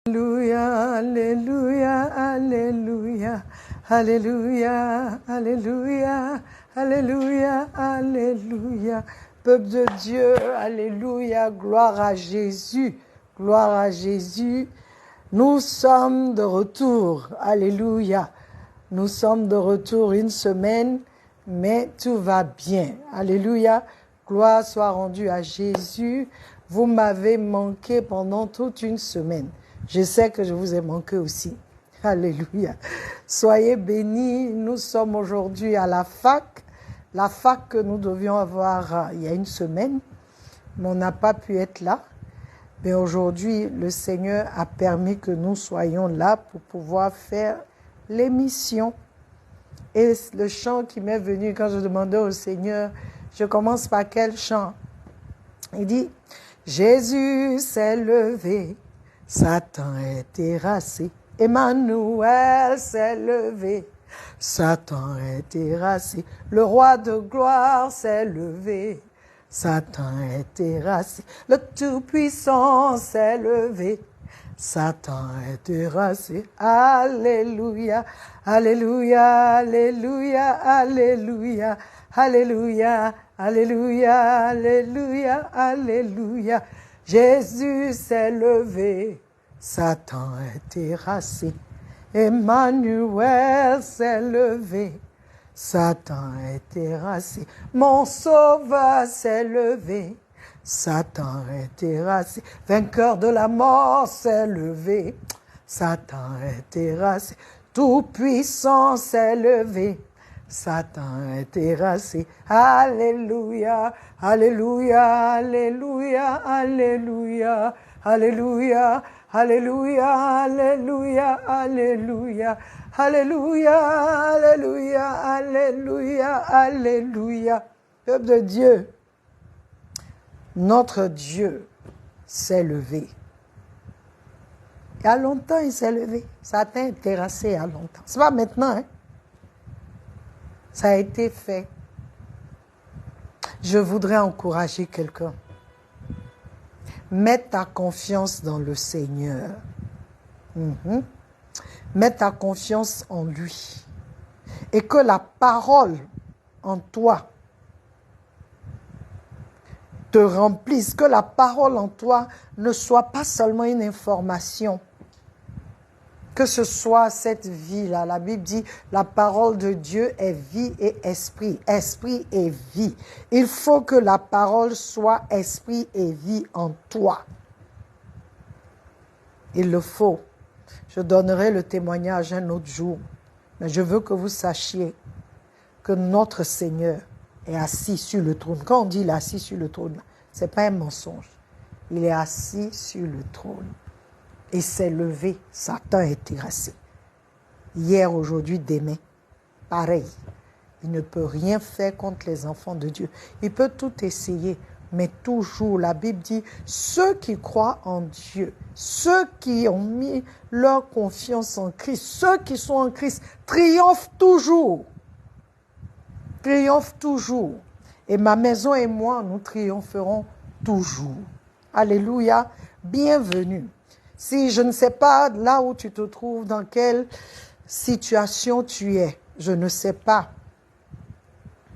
Alléluia, alléluia, alléluia, alléluia, alléluia, alléluia, alléluia. Peuple de Dieu, alléluia, gloire à Jésus, gloire à Jésus. Nous sommes de retour, alléluia. Nous sommes de retour une semaine, mais tout va bien, alléluia. Gloire soit rendue à Jésus. Vous m'avez manqué pendant toute une semaine. Je sais que je vous ai manqué aussi. Alléluia. Soyez bénis. Nous sommes aujourd'hui à la fac que nous devions avoir il y a une semaine, mais on n'a pas pu être là. Mais aujourd'hui, le Seigneur a permis que nous soyons là pour pouvoir faire l'émission. Et le chant qui m'est venu quand je demandais au Seigneur, je commence par quel chant? Il dit, Jésus s'est levé, Satan est terrassé. Emmanuel s'est levé, Satan est terrassé. Le roi de gloire s'est levé, Satan est terrassé. Le Tout-Puissant s'est levé, Satan est terrassé. Alléluia, alléluia, alléluia, alléluia, alléluia, alléluia, alléluia, alléluia. Jésus s'est levé, Satan est terrassé. Emmanuel s'est levé, Satan est terrassé. Mon sauveur s'est levé, Satan est terrassé. Vainqueur de la mort s'est levé, Satan est terrassé. Tout-puissant s'est levé, Satan est terrassé. Alléluia, alléluia, alléluia, alléluia, alléluia, alléluia, alléluia, alléluia, alléluia, alléluia, alléluia, alléluia. Peuple de Dieu, notre Dieu s'est levé. Il y a longtemps, il s'est levé. Satan est terrassé il y a longtemps. Ce n'est pas maintenant, hein? Ça a été fait. Je voudrais encourager quelqu'un. Mets ta confiance dans le Seigneur. Mets ta confiance en lui. Et que la parole en toi te remplisse. Que la parole en toi ne soit pas seulement une information. Que ce soit cette vie-là. La Bible dit, la parole de Dieu est vie et esprit. Esprit et vie. Il faut que la parole soit esprit et vie en toi. Il le faut. Je donnerai le témoignage un autre jour. Mais je veux que vous sachiez que notre Seigneur est assis sur le trône. Quand on dit il est assis sur le trône, ce n'est pas un mensonge. Il est assis sur le trône. Et s'est levé, Satan est terrassé. Hier, aujourd'hui, demain, pareil. Il ne peut rien faire contre les enfants de Dieu. Il peut tout essayer, mais toujours, la Bible dit, ceux qui croient en Dieu, ceux qui ont mis leur confiance en Christ, ceux qui sont en Christ, triomphent toujours. Triomphent toujours. Et ma maison et moi, nous triompherons toujours. Alléluia. Bienvenue. Si je ne sais pas là où tu te trouves, dans quelle situation tu es, je ne sais pas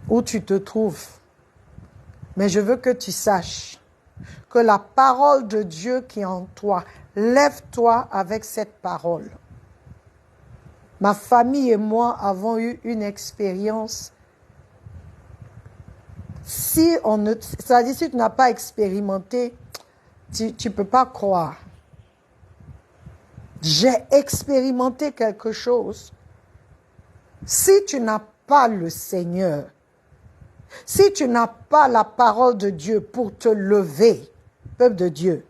où tu te trouves, mais je veux que tu saches que la parole de Dieu qui est en toi, lève-toi avec cette parole. Ma famille et moi avons eu une expérience. C'est-à-dire, si tu n'as pas expérimenté, tu ne peux pas croire. J'ai expérimenté quelque chose. Si tu n'as pas le Seigneur, si tu n'as pas la parole de Dieu pour te lever, peuple de Dieu,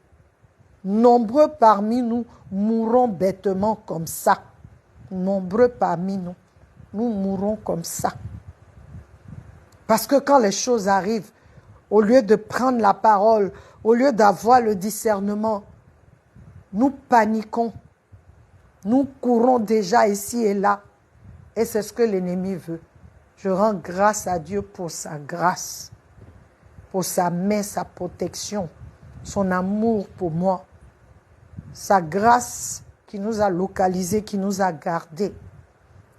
nombreux parmi nous mourront bêtement comme ça. Nombreux parmi nous, nous mourrons comme ça. Parce que quand les choses arrivent, au lieu de prendre la parole, au lieu d'avoir le discernement, nous paniquons. Nous courons déjà ici et là. Et c'est ce que l'ennemi veut. Je rends grâce à Dieu pour sa grâce, pour sa main, sa protection, son amour pour moi. sa grâce qui nous a localisés, qui nous a gardés.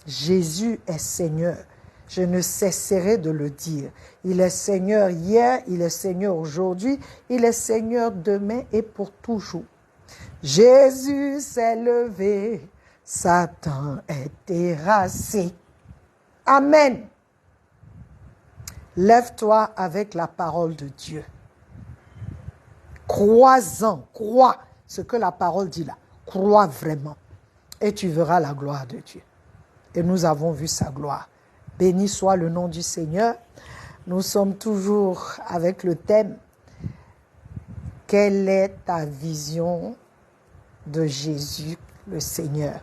Jésus est Seigneur. Je ne cesserai de le dire. Il est Seigneur hier, il est Seigneur aujourd'hui, il est Seigneur demain et pour toujours. Jésus s'est levé, Satan est terrassé. Amen. Lève-toi avec la parole de Dieu. Crois-en, crois ce que la parole dit là. Crois vraiment et tu verras la gloire de Dieu. Et nous avons vu sa gloire. Béni soit le nom du Seigneur. Nous sommes toujours avec le thème « Quelle est ta vision de Jésus le Seigneur ?»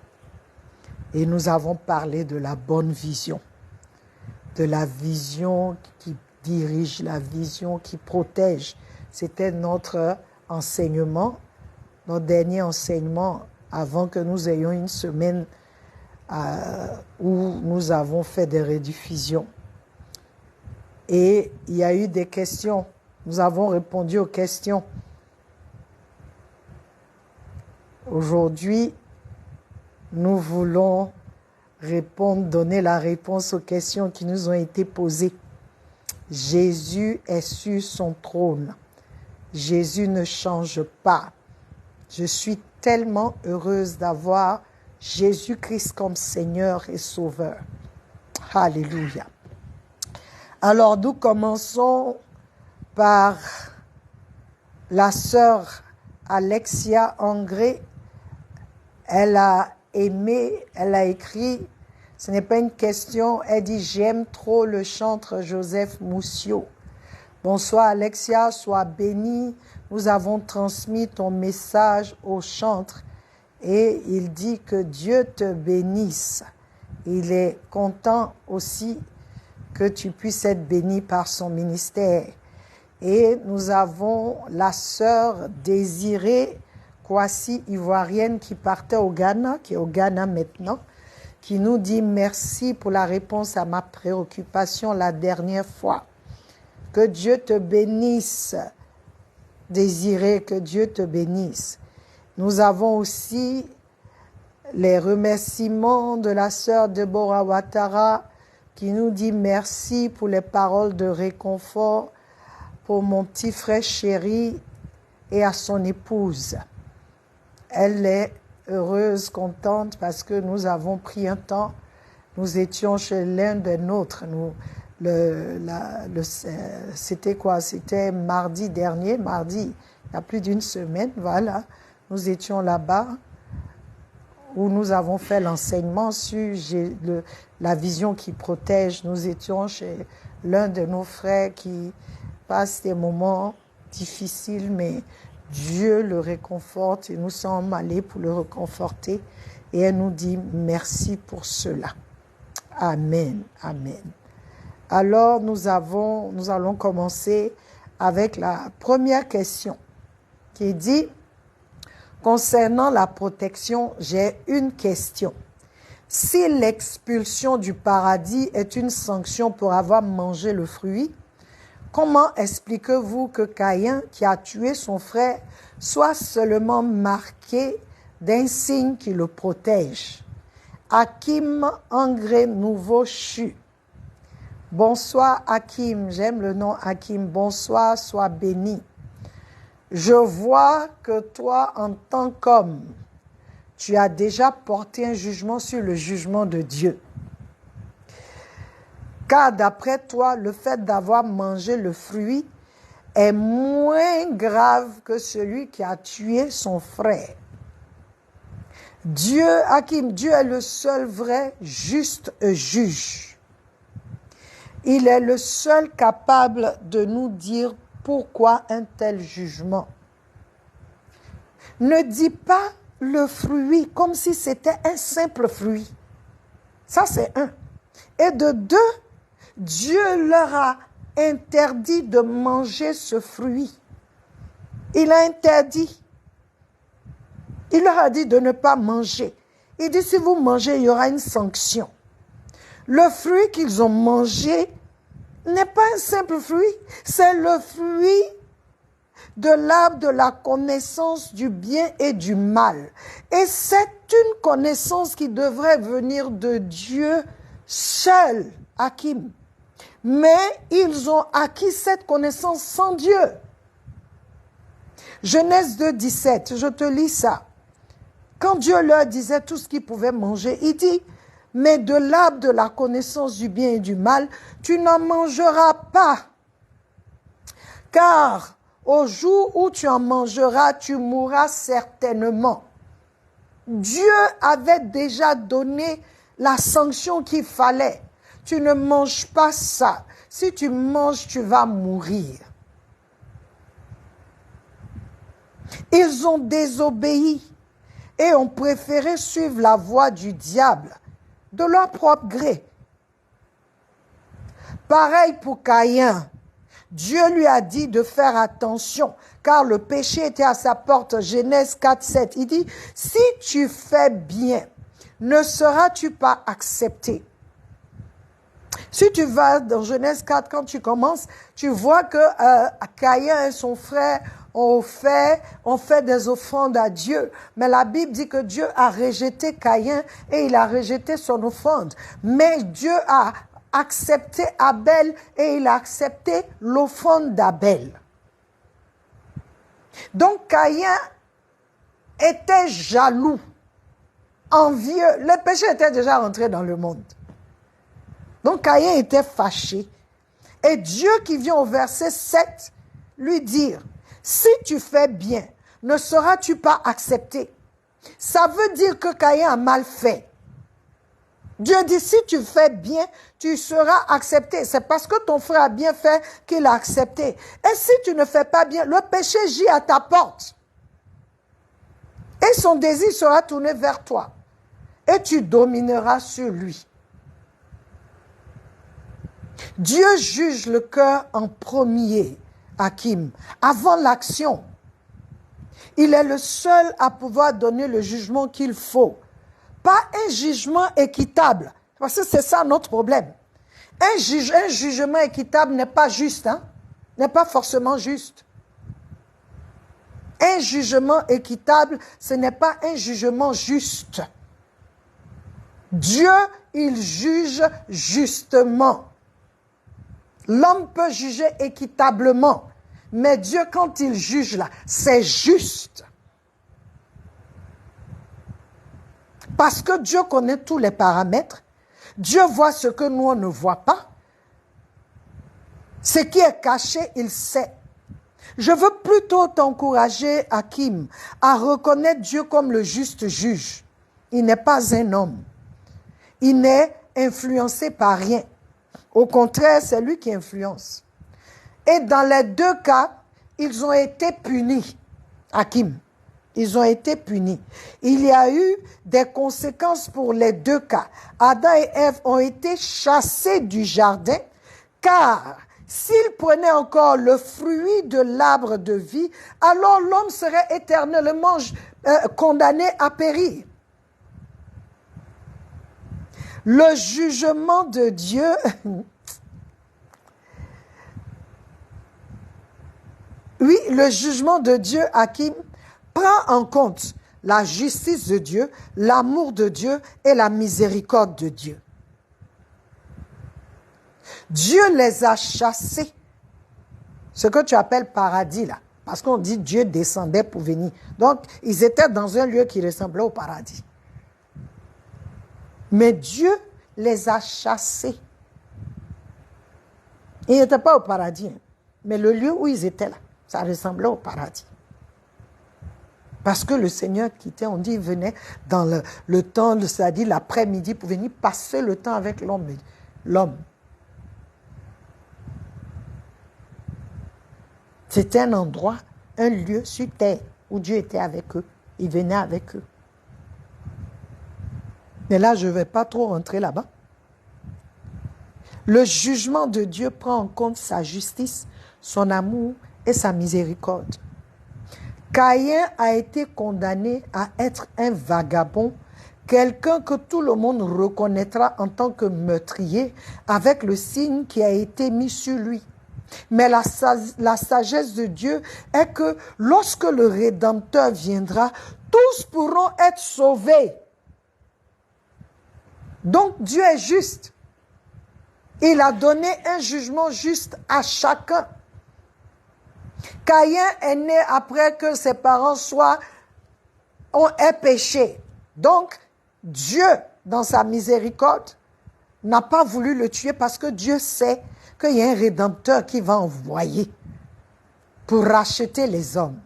Et nous avons parlé de la bonne vision, de la vision qui dirige, la vision qui protège. C'était notre enseignement, notre dernier enseignement avant que nous ayons une semaine où nous avons fait des rediffusions. Et il y a eu des questions. Nous avons répondu aux questions. Aujourd'hui, nous voulons donner la réponse aux questions qui nous ont été posées. Jésus est sur son trône. Jésus ne change pas. Je suis tellement heureuse d'avoir Jésus-Christ comme Seigneur et Sauveur. Alléluia. Alors nous commençons par la sœur Alexia Angré. Elle a aimé, elle a écrit, ce n'est pas une question, elle dit « J'aime trop le chantre Joseph Moussio ». Bonsoir Alexia, sois bénie. Nous avons transmis ton message au chantre et il dit que Dieu te bénisse. Il est content aussi que tu puisses être béni par son ministère. Et nous avons la sœur Désirée Kwasi, ivoirienne, qui partait au Ghana, qui est au Ghana maintenant, qui nous dit merci pour la réponse à ma préoccupation la dernière fois. Que Dieu te bénisse, Désirée, que Dieu te bénisse. Nous avons aussi les remerciements de la sœur Deborah Ouattara qui nous dit merci pour les paroles de réconfort pour mon petit frère chéri et à son épouse. Elle est heureuse, contente parce que nous avons pris un temps. Nous étions chez l'un des nôtres. C'était quoi? C'était mardi dernier, mardi, il y a plus d'une semaine, voilà. Nous étions là-bas où nous avons fait l'enseignement sur la vision qui protège. Nous étions chez l'un de nos frères qui passe des moments difficiles, mais Dieu le réconforte et nous sommes allés pour le réconforter. Et elle nous dit merci pour cela. Amen, amen. Alors nous allons commencer avec la première question qui dit concernant la protection, j'ai une question. Si l'expulsion du paradis est une sanction pour avoir mangé le fruit, comment expliquez-vous que Caïn, qui a tué son frère, soit seulement marqué d'un signe qui le protège? Hakim Angré Nouveau Chu. Bonsoir Hakim, j'aime le nom Hakim. Bonsoir, sois béni. Je vois que toi, en tant qu'homme, tu as déjà porté un jugement sur le jugement de Dieu. Car d'après toi, le fait d'avoir mangé le fruit est moins grave que celui qui a tué son frère. Dieu, Hakim, Dieu est le seul vrai, juste juge. Il est le seul capable de nous dire pourquoi un tel jugement. Ne dis pas le fruit comme si c'était un simple fruit. Ça, c'est un. Et de deux, Dieu leur a interdit de manger ce fruit. Il a interdit. Il leur a dit de ne pas manger. Il dit, si vous mangez, il y aura une sanction. Le fruit qu'ils ont mangé n'est pas un simple fruit. C'est le fruit de l'arbre de la connaissance du bien et du mal. Et c'est une connaissance qui devrait venir de Dieu seul, Hakim. Mais ils ont acquis cette connaissance sans Dieu. Genèse 2, 17, je te lis ça. Quand Dieu leur disait tout ce qu'ils pouvaient manger, il dit, mais de l'arbre de la connaissance du bien et du mal, tu n'en mangeras pas. Car au jour où tu en mangeras, tu mourras certainement. Dieu avait déjà donné la sanction qu'il fallait. Tu ne manges pas ça. Si tu manges, tu vas mourir. Ils ont désobéi et ont préféré suivre la voie du diable de leur propre gré. Pareil pour Caïn. Dieu lui a dit de faire attention, car le péché était à sa porte. Genèse 4, 7. Il dit, si tu fais bien, ne seras-tu pas accepté? Si tu vas dans Genèse 4, quand tu commences, tu vois que Caïn et son frère ont fait des offrandes à Dieu. Mais la Bible dit que Dieu a rejeté Caïn et il a rejeté son offrande. Mais Dieu a accepté Abel et il a accepté l'offrande d'Abel. Donc Caïn était jaloux, envieux. Le péché était déjà rentré dans le monde. Donc Caïn était fâché. Et Dieu qui vient au verset 7 lui dire, si tu fais bien, ne seras-tu pas accepté? Ça veut dire que Caïn a mal fait. Dieu dit, si tu fais bien, tu seras accepté. C'est parce que ton frère a bien fait qu'il a accepté. Et si tu ne fais pas bien, le péché gît à ta porte. Et son désir sera tourné vers toi. Et tu domineras sur lui. Dieu juge le cœur en premier, Hakim, avant l'action. Il est le seul à pouvoir donner le jugement qu'il faut. Pas un jugement équitable, parce que c'est ça notre problème. Un jugement équitable n'est pas juste, n'est pas forcément juste. Un jugement équitable, ce n'est pas un jugement juste. Dieu, il juge justement. L'homme peut juger équitablement, mais Dieu, quand il juge là, c'est juste. Parce que Dieu connaît tous les paramètres. Dieu voit ce que nous, on ne voit pas. Ce qui est caché, il sait. Je veux plutôt t'encourager, Hakim, à reconnaître Dieu comme le juste juge. Il n'est pas un homme. Il n'est influencé par rien. Au contraire, c'est lui qui influence. Et dans les deux cas, ils ont été punis, Hakim. Ils ont été punis. Il y a eu des conséquences pour les deux cas. Adam et Ève ont été chassés du jardin, car s'ils prenaient encore le fruit de l'arbre de vie, alors l'homme serait éternellement condamné à périr. Le jugement de Dieu, oui, le jugement de Dieu, Hakim, prend en compte la justice de Dieu, l'amour de Dieu et la miséricorde de Dieu. Dieu les a chassés, ce que tu appelles paradis là, parce qu'on dit Dieu descendait pour venir. Donc, ils étaient dans un lieu qui ressemblait au paradis. Mais Dieu les a chassés. Ils n'étaient pas au paradis, mais le lieu où ils étaient là, ça ressemblait au paradis. Parce que le Seigneur quittait, on dit, il venait dans le temps, c'est-à-dire l'après-midi, pour venir passer le temps avec l'homme. C'était un endroit, un lieu sur terre, où Dieu était avec eux. Il venait avec eux. Mais là, je ne vais pas trop rentrer là-bas. Le jugement de Dieu prend en compte sa justice, son amour et sa miséricorde. Caïn a été condamné à être un vagabond, quelqu'un que tout le monde reconnaîtra en tant que meurtrier, avec le signe qui a été mis sur lui. Mais la sagesse de Dieu est que lorsque le Rédempteur viendra, tous pourront être sauvés. Donc Dieu est juste. Il a donné un jugement juste à chacun. Caïn est né après que ses parents aient péché. Donc, Dieu, dans sa miséricorde, n'a pas voulu le tuer parce que Dieu sait qu'il y a un Rédempteur qui va envoyer pour racheter les hommes.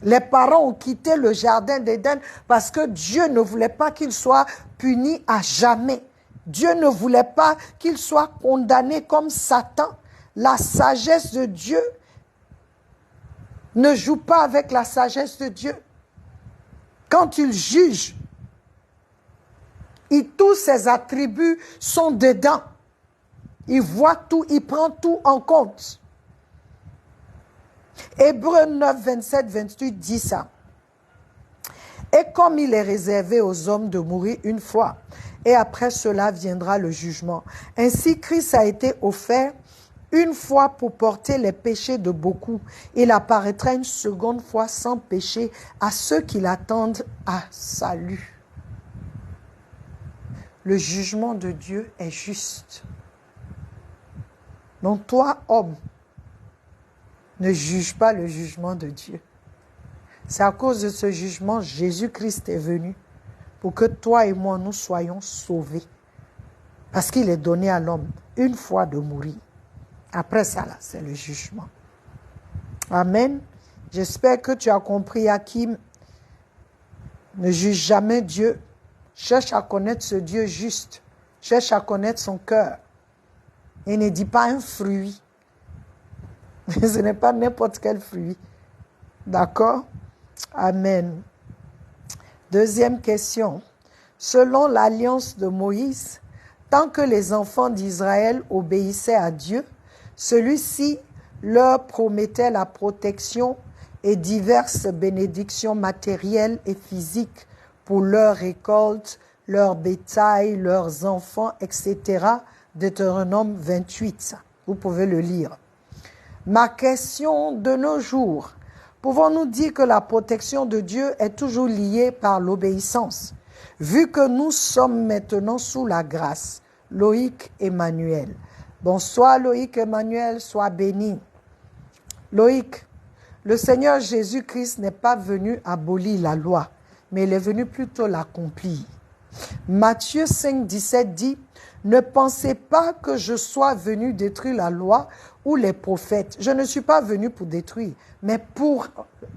Les parents ont quitté le jardin d'Éden parce que Dieu ne voulait pas qu'ils soient punis à jamais. Dieu ne voulait pas qu'ils soient condamnés comme Satan. La sagesse de Dieu ne joue pas avec la sagesse de Dieu. Quand il juge, tous ses attributs sont dedans. Il voit tout, il prend tout en compte. Hébreux 9, 27, 28 dit ça. Et comme il est réservé aux hommes de mourir une fois, et après cela viendra le jugement. Ainsi, Christ a été offert une fois pour porter les péchés de beaucoup. Il apparaîtra une seconde fois sans péché à ceux qui l'attendent à salut. Le jugement de Dieu est juste. Donc toi, homme, ne juge pas le jugement de Dieu. C'est à cause de ce jugement, Jésus-Christ est venu pour que toi et moi, nous soyons sauvés. Parce qu'il est donné à l'homme une fois de mourir. Après ça, là, c'est le jugement. Amen. J'espère que tu as compris, Hakim. Ne juge jamais Dieu. Cherche à connaître ce Dieu juste. Cherche à connaître son cœur. Et ne dis pas un fruit. Ce n'est pas n'importe quel fruit. D'accord? Amen. Deuxième question. Selon l'alliance de Moïse, tant que les enfants d'Israël obéissaient à Dieu, celui-ci leur promettait la protection et diverses bénédictions matérielles et physiques pour leur récolte, leur bétail, leurs enfants, etc. Deutéronome 28. Vous pouvez le lire. Ma question de nos jours. Pouvons-nous dire que la protection de Dieu est toujours liée par l'obéissance? Vu que nous sommes maintenant sous la grâce. Loïc Emmanuel. Bonsoir Loïc Emmanuel, sois béni. Loïc, le Seigneur Jésus-Christ n'est pas venu abolir la loi, mais il est venu plutôt l'accomplir. Matthieu 5, 17 dit, « Ne pensez pas que je sois venu détruire la loi ou les prophètes. Je ne suis pas venu pour détruire, mais pour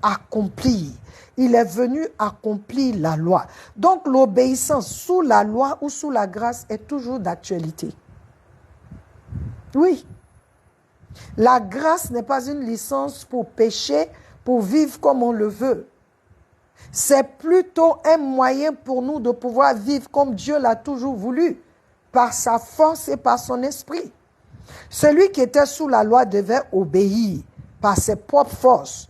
accomplir. » Il est venu accomplir la loi. Donc l'obéissance sous la loi ou sous la grâce est toujours d'actualité. Oui. La grâce n'est pas une licence pour pécher, pour vivre comme on le veut. C'est plutôt un moyen pour nous de pouvoir vivre comme Dieu l'a toujours voulu, par sa force et par son esprit. Celui qui était sous la loi devait obéir par ses propres forces.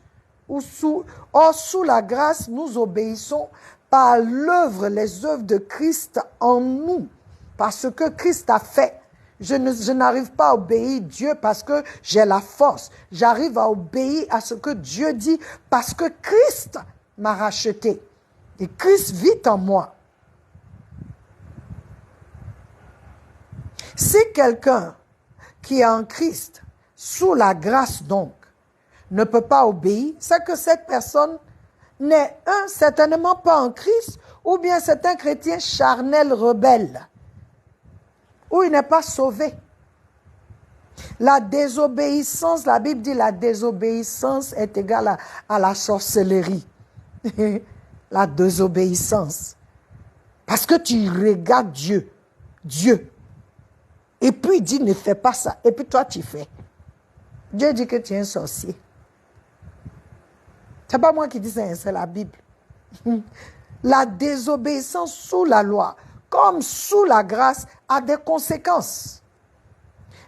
Or, sous la grâce, nous obéissons par l'œuvre, les œuvres de Christ en nous, par ce que Christ a fait. Je n'arrive pas à obéir Dieu parce que j'ai la force. J'arrive à obéir à ce que Dieu dit parce que Christ m'a racheté. Et Christ vit en moi. Si quelqu'un qui est en Christ, sous la grâce donc, ne peut pas obéir, c'est que cette personne n'est certainement pas en Christ, ou bien c'est un chrétien charnel rebelle, ou il n'est pas sauvé. La désobéissance, la Bible dit la désobéissance est égale à la sorcellerie. La désobéissance. Parce que tu regardes Dieu. Et puis il dit ne fais pas ça. Et puis toi tu fais. Dieu dit que tu es un sorcier. C'est pas moi qui dis ça, c'est la Bible. La désobéissance sous la loi, comme sous la grâce, a des conséquences.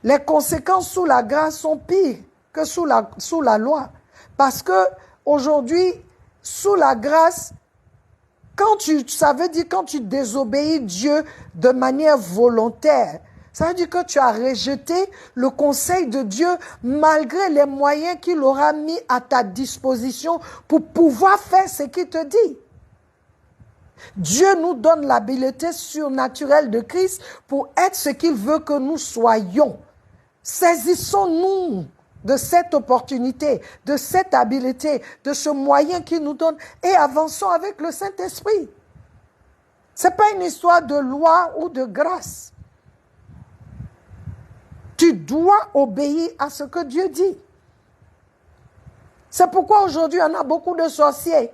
Les conséquences sous la grâce sont pires que sous la loi. Parce que aujourd'hui, sous la grâce, ça veut dire quand tu désobéis Dieu de manière volontaire, Ça veut dire que tu as rejeté le conseil de Dieu malgré les moyens qu'il aura mis à ta disposition pour pouvoir faire ce qu'il te dit. Dieu nous donne l'habileté surnaturelle de Christ pour être ce qu'il veut que nous soyons. Saisissons-nous de cette opportunité, de cette habileté, de ce moyen qu'il nous donne et avançons avec le Saint-Esprit. Ce n'est pas une histoire de loi ou de grâce. Tu dois obéir à ce que Dieu dit. C'est pourquoi aujourd'hui, on a beaucoup de sorciers.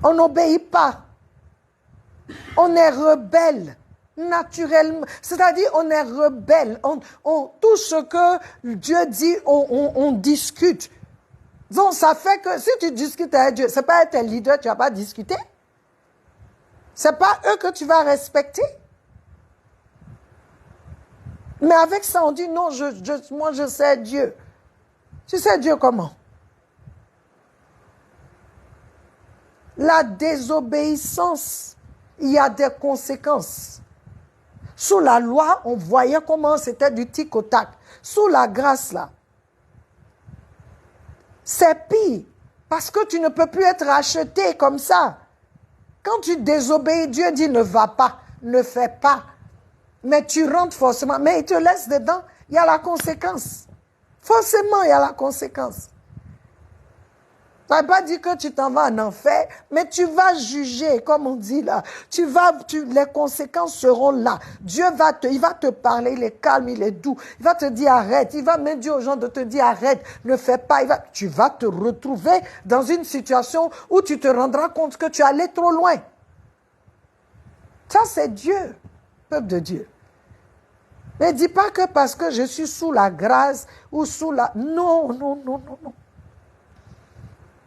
On n'obéit pas. On est rebelle, naturellement. C'est-à-dire, on est rebelle. Tout ce que Dieu dit, on discute. Donc, ça fait que si tu discutes avec Dieu, ce n'est pas tes leaders, tu ne vas pas discuter. Ce n'est pas eux que tu vas respecter. Mais avec ça, on dit non, moi je sais Dieu. Tu sais Dieu comment? La désobéissance, il y a des conséquences. Sous la loi, on voyait comment c'était du tic au tac. Sous la grâce, là, c'est pire. Parce que tu ne peux plus être acheté comme ça. Quand tu désobéis, Dieu dit ne va pas, ne fais pas. Mais tu rentres forcément. Mais il te laisse dedans, il y a la conséquence. Forcément, il y a la conséquence. Ça ne veut pas dire que tu t'en vas en enfer, mais tu vas juger, comme on dit là. Les conséquences seront là. Dieu il va te parler, il est calme, il est doux. Il va te dire arrête. Il va même dire aux gens de te dire arrête, ne fais pas. Tu vas te retrouver dans une situation où tu te rendras compte que tu es allé trop loin. Ça, c'est Dieu, peuple de Dieu. Ne dis pas que parce que je suis sous la grâce ou sous la... Non, non, non, non, non.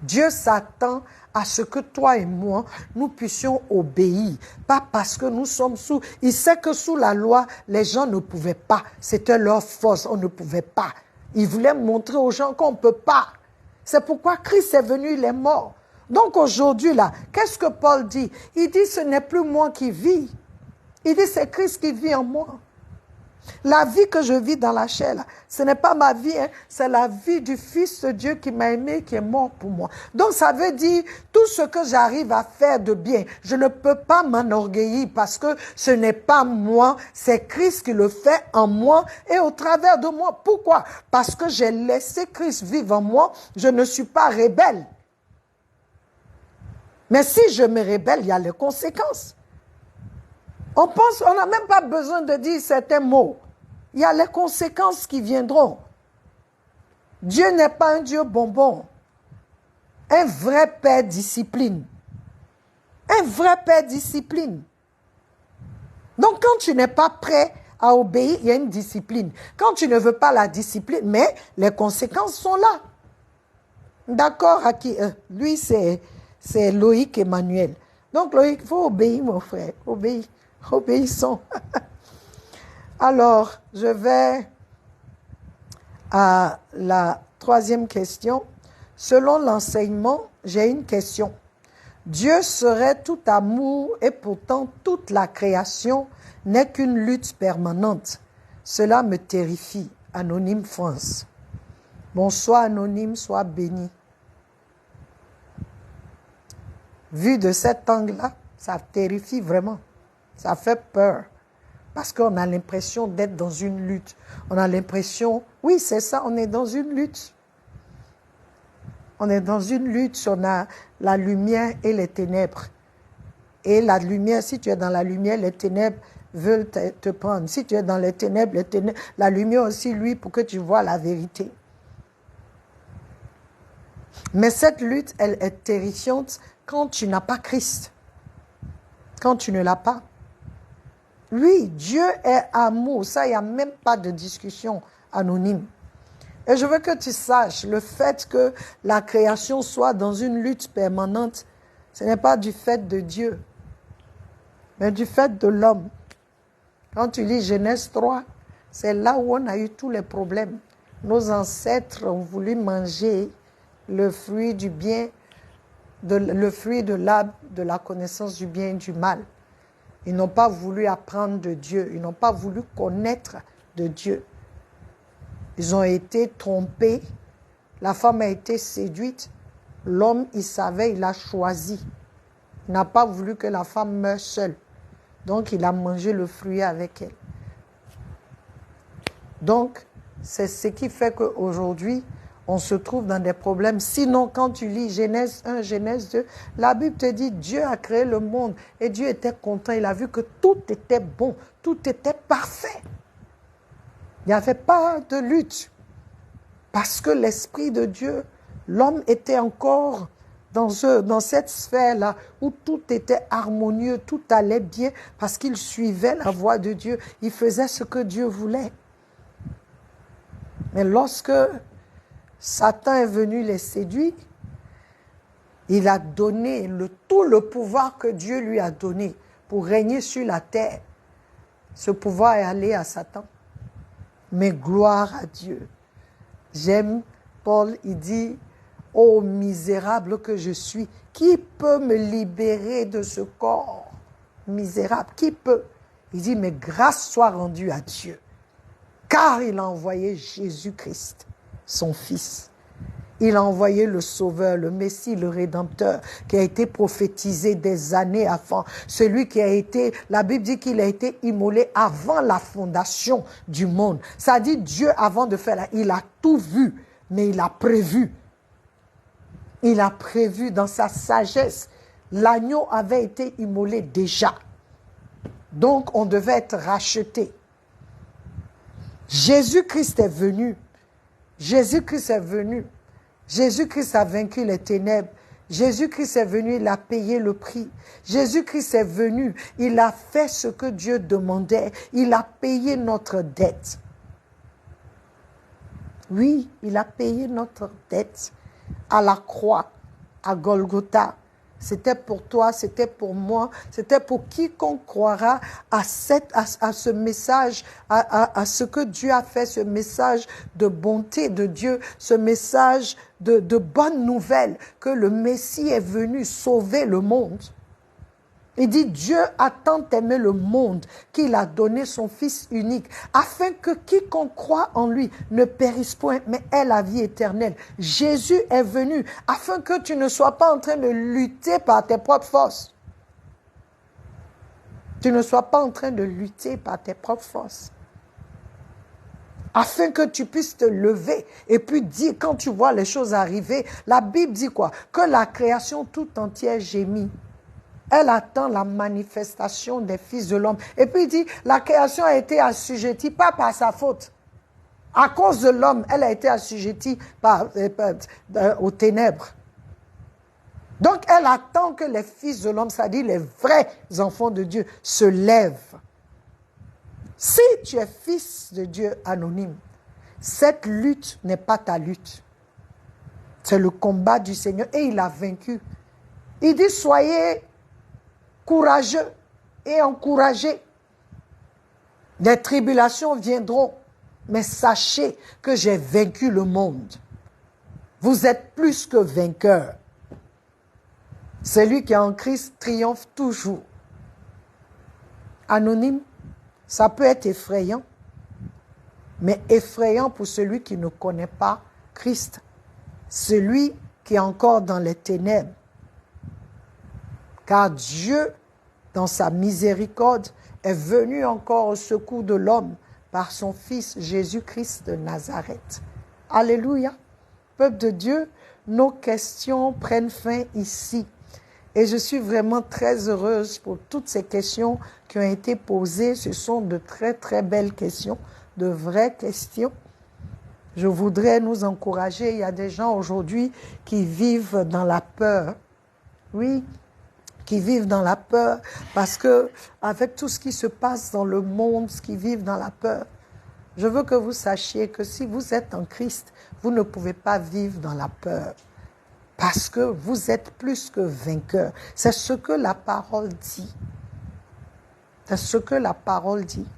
Dieu s'attend à ce que toi et moi, nous puissions obéir. Pas parce que nous sommes sous... Il sait que sous la loi, les gens ne pouvaient pas. C'était leur force, on ne pouvait pas. Il voulait montrer aux gens qu'on ne peut pas. C'est pourquoi Christ est venu, il est mort. Donc aujourd'hui, là, qu'est-ce que Paul dit? Il dit, ce n'est plus moi qui vis. Il dit, c'est Christ qui vit en moi. La vie que je vis dans la chair, là, ce n'est pas ma vie, hein, c'est la vie du Fils de Dieu qui m'a aimé, qui est mort pour moi. Donc ça veut dire, tout ce que j'arrive à faire de bien, je ne peux pas m'enorgueillir parce que ce n'est pas moi, c'est Christ qui le fait en moi et au travers de moi. Pourquoi? Parce que j'ai laissé Christ vivre en moi, je ne suis pas rebelle. Mais si je me rébelle, il y a les conséquences. On n'a même pas besoin de dire certains mots. Il y a les conséquences qui viendront. Dieu n'est pas un Dieu bonbon. Un vrai Père discipline. Un vrai Père discipline. Donc quand tu n'es pas prêt à obéir, il y a une discipline. Quand tu ne veux pas la discipline, mais les conséquences sont là. D'accord, lui c'est Loïc Emmanuel. Donc Loïc, il faut obéir mon frère, obéir. Obéissons. Alors, je vais à la troisième question. Selon l'enseignement, j'ai une question. Dieu serait tout amour et pourtant toute la création n'est qu'une lutte permanente. Cela me terrifie. Anonyme France. Bonsoir Anonyme, sois béni. Vu de cet angle-là, ça terrifie vraiment. Ça fait peur. Parce qu'on a l'impression d'être dans une lutte. On a l'impression, oui, c'est ça, on est dans une lutte. On est dans une lutte, on a la lumière et les ténèbres. Et la lumière, si tu es dans la lumière, les ténèbres veulent te prendre. Si tu es dans les ténèbres, la lumière aussi, lui, pour que tu vois la vérité. Mais cette lutte, elle est terrifiante quand tu n'as pas Christ. Quand tu ne l'as pas. Oui, Dieu est amour. Ça, il n'y a même pas de discussion anonyme. Et je veux que tu saches, le fait que la création soit dans une lutte permanente, ce n'est pas du fait de Dieu, mais du fait de l'homme. Quand tu lis Genèse 3, c'est là où on a eu tous les problèmes. Nos ancêtres ont voulu manger le fruit du bien, le fruit de l'arbre de la connaissance du bien et du mal. Ils n'ont pas voulu apprendre de Dieu. Ils n'ont pas voulu connaître de Dieu. Ils ont été trompés. La femme a été séduite. L'homme, il savait, il a choisi. Il n'a pas voulu que la femme meure seule. Donc, il a mangé le fruit avec elle. Donc, c'est ce qui fait qu'aujourd'hui, on se trouve dans des problèmes. Sinon, quand tu lis Genèse 1, Genèse 2, la Bible te dit Dieu a créé le monde et Dieu était content. Il a vu que tout était bon, tout était parfait. Il n'y avait pas de lutte. Parce que l'Esprit de Dieu, l'homme était encore dans cette sphère-là où tout était harmonieux, tout allait bien parce qu'il suivait la voie de Dieu. Il faisait ce que Dieu voulait. Mais lorsque Satan est venu les séduire, il a donné tout le pouvoir que Dieu lui a donné pour régner sur la terre. Ce pouvoir est allé à Satan. Mais gloire à Dieu. J'aime Paul, il dit, « Ô misérable que je suis, qui peut me libérer de ce corps misérable? Qui peut ?» Il dit, « Mais grâce soit rendue à Dieu, car il a envoyé Jésus-Christ, son Fils. Il a envoyé le Sauveur, le Messie, le Rédempteur, qui a été prophétisé des années avant. Celui qui a été, la Bible dit qu'il a été immolé avant la fondation du monde. Ça dit Dieu, avant de faire, il a tout vu, mais il a prévu. Il a prévu dans sa sagesse. L'agneau avait été immolé déjà. Donc, on devait être racheté. Jésus-Christ est venu. Jésus-Christ est venu. Jésus-Christ a vaincu les ténèbres. Jésus-Christ est venu, il a payé le prix. Jésus-Christ est venu, il a fait ce que Dieu demandait. Il a payé notre dette. Oui, il a payé notre dette à la croix, à Golgotha. C'était pour toi, c'était pour moi, c'était pour quiconque croira à ce message, à ce que Dieu a fait, ce message de bonté de Dieu, ce message de bonne nouvelle, que le Messie est venu sauver le monde. Il dit, Dieu a tant aimé le monde qu'il a donné son Fils unique, afin que quiconque croit en lui ne périsse point, mais ait la vie éternelle. Jésus est venu afin que tu ne sois pas en train de lutter par tes propres forces. Tu ne sois pas en train de lutter par tes propres forces. Afin que tu puisses te lever et puis dire, quand tu vois les choses arriver, la Bible dit quoi? Que la création tout entière gémit. Elle attend la manifestation des fils de l'homme. Et puis il dit, la création a été assujettie, pas par sa faute. À cause de l'homme, elle a été assujettie aux ténèbres. Donc elle attend que les fils de l'homme, c'est-à-dire les vrais enfants de Dieu, se lèvent. Si tu es fils de Dieu anonyme, cette lutte n'est pas ta lutte. C'est le combat du Seigneur et il a vaincu. Il dit, soyez courageux et encouragés. Des tribulations viendront, mais sachez que j'ai vaincu le monde. Vous êtes plus que vainqueurs. Celui qui est en Christ triomphe toujours. Anonyme, ça peut être effrayant, mais effrayant pour celui qui ne connaît pas Christ, celui qui est encore dans les ténèbres. Car Dieu, dans sa miséricorde, est venu encore au secours de l'homme par son Fils Jésus-Christ de Nazareth. Alléluia. Peuple de Dieu, nos questions prennent fin ici. Et je suis vraiment très heureuse pour toutes ces questions qui ont été posées. Ce sont de très, très belles questions, de vraies questions. Je voudrais nous encourager. Il y a des gens aujourd'hui qui vivent dans la peur. Oui, qui vivent dans la peur parce que avec tout ce qui se passe dans le monde, qui vivent dans la peur, je veux que vous sachiez que si vous êtes en Christ, vous ne pouvez pas vivre dans la peur parce que vous êtes plus que vainqueurs. C'est ce que la parole dit. C'est ce que la parole dit.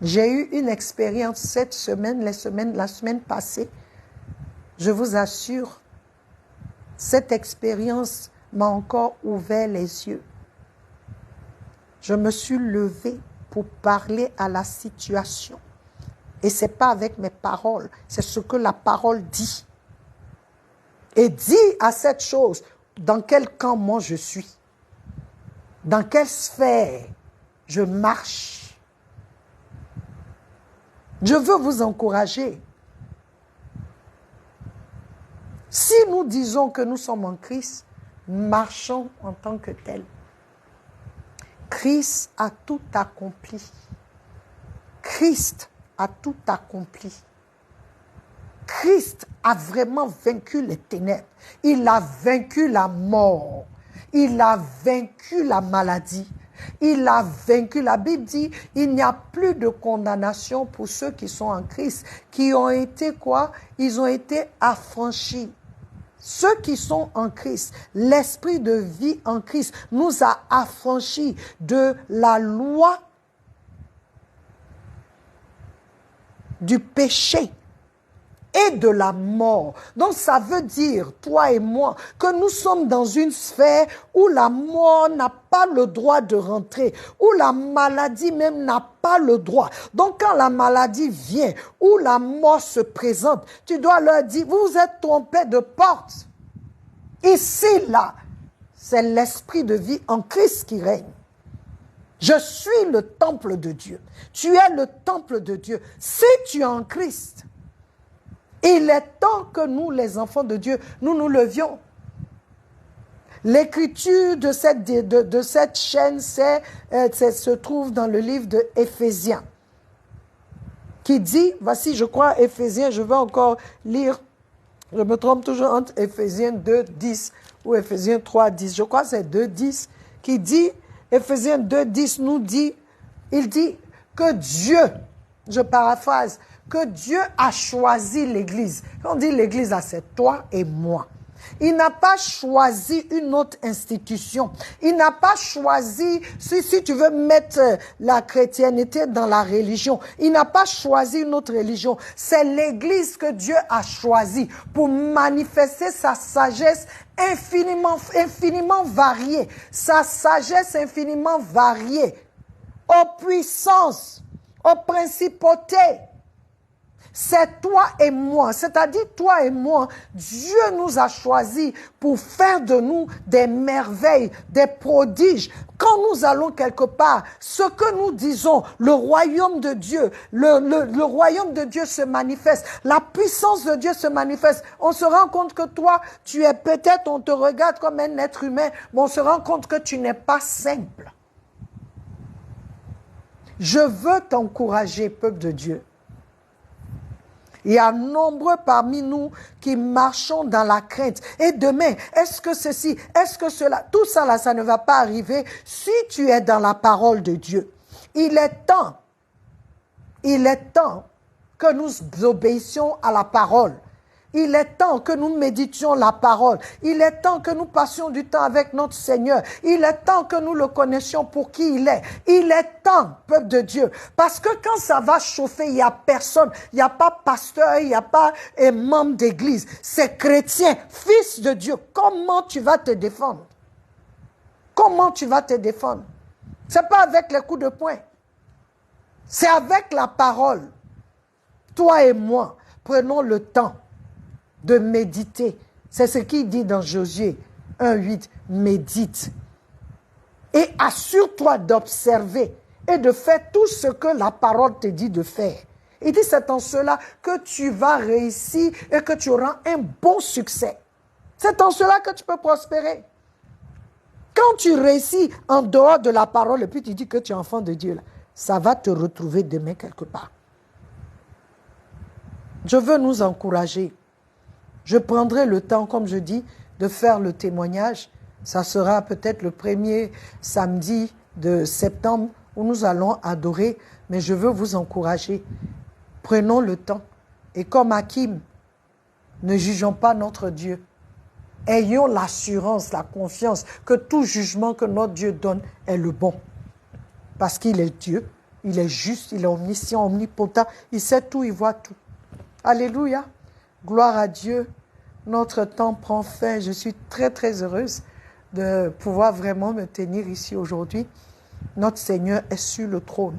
J'ai eu une expérience cette semaine, la semaine passée. Je vous assure, cette expérience m'a encore ouvert les yeux. Je me suis levée pour parler à la situation. Et ce n'est pas avec mes paroles, c'est ce que la parole dit. Et dit à cette chose, dans quel camp moi je suis, dans quelle sphère je marche. Je veux vous encourager. Si nous disons que nous sommes en Christ, marchons en tant que tels. Christ a tout accompli. Christ a tout accompli. Christ a vraiment vaincu les ténèbres. Il a vaincu la mort. Il a vaincu la maladie. Il a vaincu. La Bible dit, il n'y a plus de condamnation pour ceux qui sont en Christ, qui ont été quoi? Ils ont été affranchis. Ceux qui sont en Christ, l'esprit de vie en Christ nous a affranchis de la loi du péché et de la mort. Donc ça veut dire, toi et moi, que nous sommes dans une sphère où la mort n'a pas le droit de rentrer, où la maladie même n'a pas le droit. Donc quand la maladie vient, où la mort se présente, tu dois leur dire, vous vous êtes trompés de porte. Ici, là, c'est l'esprit de vie en Christ qui règne. Je suis le temple de Dieu. Tu es le temple de Dieu. Si tu es en Christ, il est temps que nous, les enfants de Dieu, nous nous levions. L'écriture de cette chaîne se trouve dans le livre de Éphésiens, qui dit, voici, je crois, Éphésiens, je vais encore lire, je me trompe toujours entre Éphésiens 2, 10 ou Éphésiens 3, 10. Je crois que c'est 2, 10 qui dit, Éphésiens 2, 10 nous dit, il dit que Dieu, je paraphrase, que Dieu a choisi l'Église. Quand on dit l'Église, c'est toi et moi. Il n'a pas choisi une autre institution. Il n'a pas choisi, si tu veux mettre la chrétienté dans la religion, il n'a pas choisi une autre religion. C'est l'Église que Dieu a choisie pour manifester sa sagesse infiniment variée. Sa sagesse infiniment variée aux puissances, aux principautés. C'est toi et moi, c'est-à-dire toi et moi, Dieu nous a choisis pour faire de nous des merveilles, des prodiges. Quand nous allons quelque part, ce que nous disons, le royaume de Dieu, le royaume de Dieu se manifeste, la puissance de Dieu se manifeste. On se rend compte que toi, tu es peut-être, on te regarde comme un être humain, mais on se rend compte que tu n'es pas simple. Je veux t'encourager, peuple de Dieu. Il y a nombreux parmi nous qui marchons dans la crainte. Et demain, est-ce que ceci, est-ce que cela, tout ça là, ça ne va pas arriver si tu es dans la parole de Dieu. Il est temps que nous obéissions à la parole. Il est temps que nous méditions la parole. Il est temps que nous passions du temps avec notre Seigneur. Il est temps que nous le connaissions pour qui il est. Il est temps, peuple de Dieu. Parce que quand ça va chauffer, il n'y a personne. Il n'y a pas pasteur, il n'y a pas membre d'église. C'est chrétien, fils de Dieu. Comment tu vas te défendre? Comment tu vas te défendre? Ce n'est pas avec les coups de poing. C'est avec la parole. Toi et moi, prenons le temps de méditer. C'est ce qu'il dit dans Josué 1:8. Médite. Et assure-toi d'observer et de faire tout ce que la parole te dit de faire. Il dit c'est en cela que tu vas réussir et que tu auras un bon succès. C'est en cela que tu peux prospérer. Quand tu réussis en dehors de la parole et puis tu dis que tu es enfant de Dieu, là, ça va te retrouver demain quelque part. Je veux nous encourager. Je prendrai le temps, comme je dis, de faire le témoignage. Ça sera peut-être le premier samedi de septembre où nous allons adorer. Mais je veux vous encourager. Prenons le temps. Et comme Hakim, ne jugeons pas notre Dieu. Ayons l'assurance, la confiance que tout jugement que notre Dieu donne est le bon. Parce qu'il est Dieu, il est juste, il est omniscient, omnipotent. Il sait tout, il voit tout. Alléluia. Gloire à Dieu. Notre temps prend fin. Je suis très, très heureuse de pouvoir vraiment me tenir ici aujourd'hui. Notre Seigneur est sur le trône.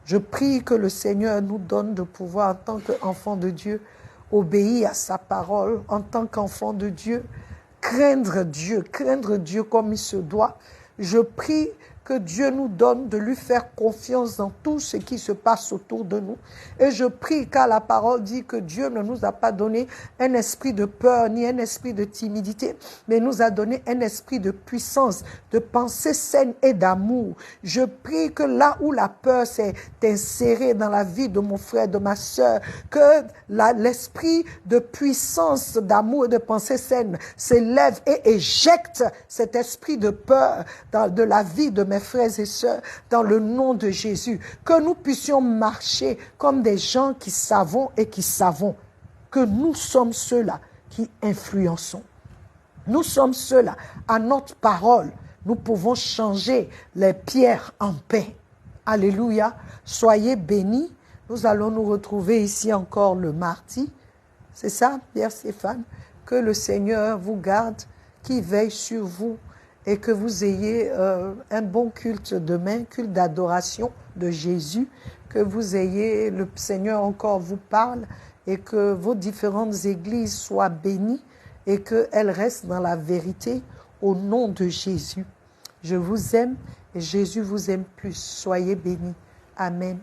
Je prie que le Seigneur nous donne de pouvoir, en tant qu'enfant de Dieu, obéir à sa parole, en tant qu'enfant de Dieu, craindre Dieu comme il se doit. Je prie que Dieu nous donne de lui faire confiance dans tout ce qui se passe autour de nous. Et je prie, car la parole dit que Dieu ne nous a pas donné un esprit de peur ni un esprit de timidité, mais nous a donné un esprit de puissance, de pensée saine et d'amour. Je prie que là où la peur s'est insérée dans la vie de mon frère, de ma soeur, que l'esprit de puissance, d'amour et de pensée saine s'élève et éjecte cet esprit de peur de la vie de mes frères et sœurs, dans le nom de Jésus. Que nous puissions marcher comme des gens qui savons et qui savons que nous sommes ceux-là qui influençons. Nous sommes ceux-là, à notre parole, nous pouvons changer les pierres en paix. Alléluia. Soyez bénis. Nous allons nous retrouver ici encore le mardi. C'est ça, Pierre Stéphane? Que le Seigneur vous garde, qu'il veille sur vous et que vous ayez un bon culte demain, culte d'adoration de Jésus, que vous ayez, le Seigneur encore vous parle et que vos différentes églises soient bénies et qu'elles restent dans la vérité au nom de Jésus. Je vous aime et Jésus vous aime plus. Soyez bénis. Amen.